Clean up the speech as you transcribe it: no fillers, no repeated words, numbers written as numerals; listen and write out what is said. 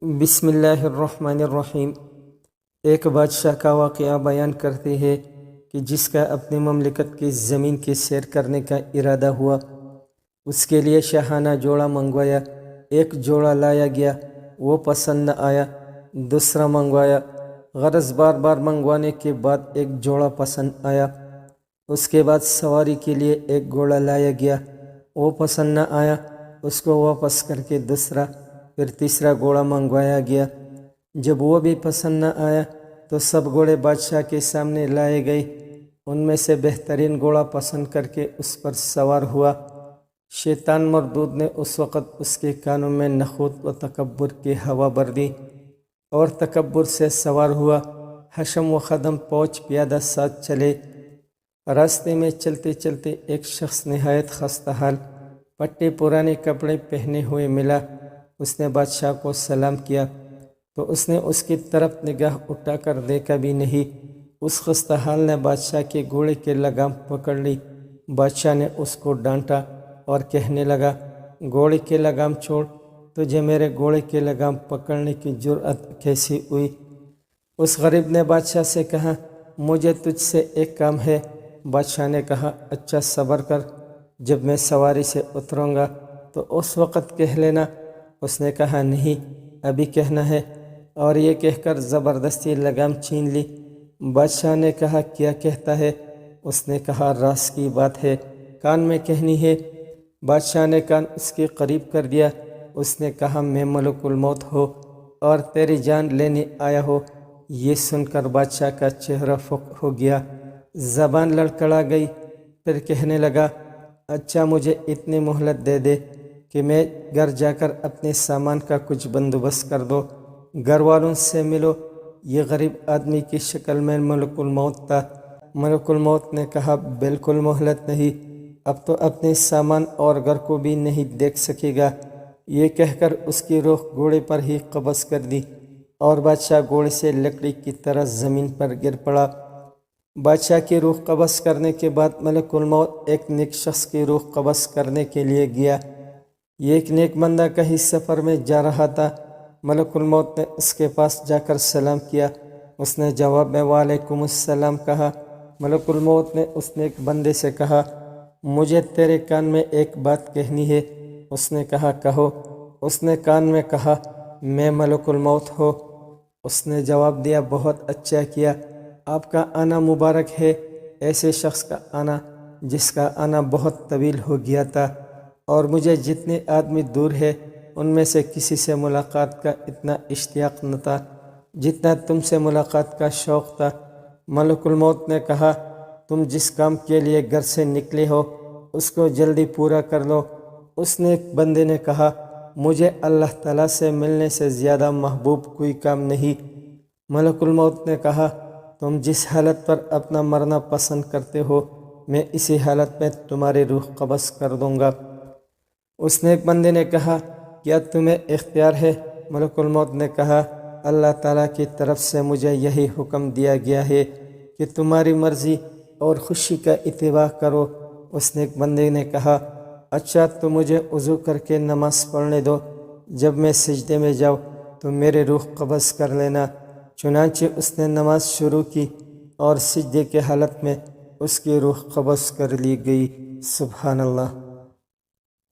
بسم اللہ الرحمن الرحیم۔ ایک بادشاہ کا واقعہ بیان کرتے ہیں کہ جس کا اپنی مملکت کی زمین کی سیر کرنے کا ارادہ ہوا، اس کے لیے شاہانہ جوڑا منگوایا۔ ایک جوڑا لایا گیا، وہ پسند نہ آیا، دوسرا منگوایا۔ غرض بار بار منگوانے کے بعد ایک جوڑا پسند آیا۔ اس کے بعد سواری کے لیے ایک گھوڑا لایا گیا، وہ پسند نہ آیا، اس کو واپس کر کے دوسرا پھر تیسرا گھوڑا منگوایا گیا۔ جب وہ بھی پسند نہ آیا تو سب گھوڑے بادشاہ کے سامنے لائے گئے۔ ان میں سے بہترین گھوڑا پسند کر کے اس پر سوار ہوا۔ شیطان مردود نے اس وقت اس کے کانوں میں نخوت و تکبر کی ہوا بھر دی اور تکبر سے سوار ہوا۔ حشم و خدم فوج پیادہ ساتھ چلے۔ راستے میں چلتے چلتے ایک شخص نہایت خستہ حال، پٹے پرانے کپڑے پہنے ہوئے ملا۔ اس نے بادشاہ کو سلام کیا تو اس نے اس کی طرف نگاہ اٹھا کر دیکھا بھی نہیں۔ اس خستہ حال نے بادشاہ کے گھوڑے کے لگام پکڑ لی۔ بادشاہ نے اس کو ڈانٹا اور کہنے لگا، گھوڑے کے لگام چھوڑ، تجھے میرے گھوڑے کے لگام پکڑنے کی جرأت کیسی ہوئی؟ اس غریب نے بادشاہ سے کہا، مجھے تجھ سے ایک کام ہے۔ بادشاہ نے کہا، اچھا صبر کر، جب میں سواری سے اتروں گا تو اس وقت کہہ لینا۔ اس نے کہا، نہیں، ابھی کہنا ہے، اور یہ کہہ کر زبردستی لگام چھین لی۔ بادشاہ نے کہا، کیا کہتا ہے؟ اس نے کہا، راز کی بات ہے، کان میں کہنی ہے۔ بادشاہ نے کان اس کے قریب کر دیا۔ اس نے کہا، میں ملک الموت ہو اور تیری جان لینے آیا ہو۔ یہ سن کر بادشاہ کا چہرہ فک ہو گیا، زبان لڑکھڑا گئی، پھر کہنے لگا، اچھا مجھے اتنی مہلت دے دے کہ میں گھر جا کر اپنے سامان کا کچھ بندوبست کر دو، گھر والوں سے ملو۔ یہ غریب آدمی کی شکل میں ملک الموت تھا۔ ملک الموت نے کہا، بالکل مہلت نہیں، اب تو اپنے سامان اور گھر کو بھی نہیں دیکھ سکے گا۔ یہ کہہ کر اس کی روح گھوڑے پر ہی قبض کر دی اور بادشاہ گھوڑے سے لکڑی کی طرح زمین پر گر پڑا۔ بادشاہ کی روح قبض کرنے کے بعد ملک الموت ایک نیک شخص کی روح قبض کرنے کے لیے گیا۔ یہ ایک نیک بندہ کہیں سفر میں جا رہا تھا۔ ملک الموت نے اس کے پاس جا کر سلام کیا۔ اس نے جواب میں وعلیکم السلام کہا۔ ملک الموت نے اس نیک بندے سے کہا، مجھے تیرے کان میں ایک بات کہنی ہے۔ اس نے کہا، کہو۔ اس نے کان میں کہا، میں ملک الموت ہوں۔ اس نے جواب دیا، بہت اچھا کیا، آپ کا آنا مبارک ہے۔ ایسے شخص کا آنا جس کا آنا بہت طویل ہو گیا تھا، اور مجھے جتنے آدمی دور ہے ان میں سے کسی سے ملاقات کا اتنا اشتیاق نہ تھا جتنا تم سے ملاقات کا شوق تھا۔ ملک الموت نے کہا، تم جس کام کے لیے گھر سے نکلے ہو اس کو جلدی پورا کر لو۔ اس نے ایک بندے نے کہا، مجھے اللہ تعالیٰ سے ملنے سے زیادہ محبوب کوئی کام نہیں۔ ملک الموت نے کہا، تم جس حالت پر اپنا مرنا پسند کرتے ہو میں اسی حالت میں تمہاری روح قبض کر دوں گا۔ اس نے ایک بندے نے کہا، کیا تمہیں اختیار ہے؟ ملک الموت نے کہا، اللہ تعالیٰ کی طرف سے مجھے یہی حکم دیا گیا ہے کہ تمہاری مرضی اور خوشی کا اتباع کرو۔ اس نے ایک بندے نے کہا، اچھا تو مجھے وضو کر کے نماز پڑھنے دو، جب میں سجدے میں جاؤں تو میرے روح قبض کر لینا۔ چنانچہ اس نے نماز شروع کی اور سجدے کے حالت میں اس کی روح قبض کر لی گئی۔ سبحان اللہ۔